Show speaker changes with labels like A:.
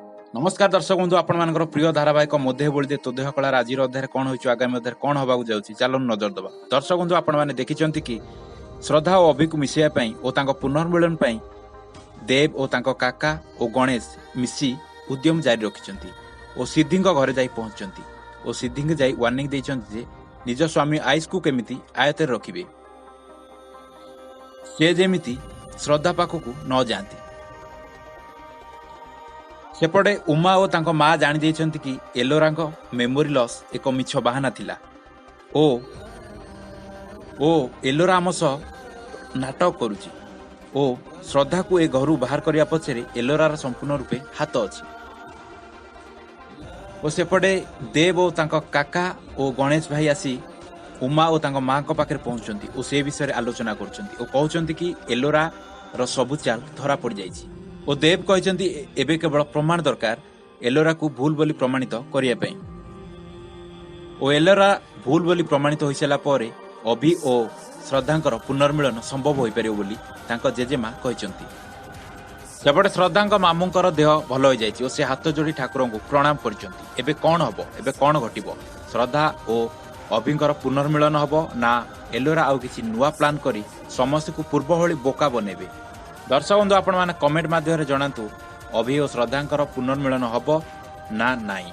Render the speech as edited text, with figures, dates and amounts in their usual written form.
A: नमस्कार दर्शक बंधु आपण प्रिय धारावाहिक मोदे बोलते तो देह कलार आज अध्याय कौन हो आगामी अध्याय कौन होगा जाऊँगी चलो नजर दबा। दर्शक बंधु आपण मैंने देखिं कि श्रद्धा और अभि को मिसाई और पुनर्मिलन देव और काका और गणेश मिसी उद्यम जारी रखिंट और सिद्धि घरे जा पहुंचती और सिद्धि जा वार्निंग देते निज स्वामी आयुष को केमिति आयत रखिए से जेमिति श्रद्धा पाखक न जाती। सेपटे उमा और तांको माँ जानी देइछन्ति कि एलोरा मेमोरी लॉस एक मिछ बाहाना थिला ओ एलोरा आम सह नाटक करुची ओ श्रद्धा को ए घर बाहर करने पछरे एलोरार संपूर्ण रूपे हाथ अच्छी और सेपटे देव और तांको काका और गणेश भाई आसी उमा और तांको माँ को पाखे पहुंचती और से विषय आलोचना कर कहते कि एलोरा रो सबु चाल धरा पड़ जाइछि और देव कहते एबे केवल प्रमाण दरकार एलोरा को भूल बोली प्रमाणित करने और एलोरा भूल बोली प्रमाणित हो सारा पर अभि और श्रद्धांकर पुनर्मिलन संभव हो पारे बोली तांको जेजेमा कहते। सेपटे श्रद्धांक मामूंकर देह भल हो जाइए और से हाथ जोड़ी ठाकुर को प्रणाम करछन्ति। एबे कौन हबो एबे कौन घटिबो श्रद्धा और अभिंकर पुनर्मिलन हबो ना एलोरा आउ किछि नुआ प्लान करी समस्त को पूर्व भली बोका बनेबे। दर्शक बंधु आपण माने कमेंट माध्यम जणातु अभि और श्रद्धांकर पुनर्मिलन हबो ना नाई।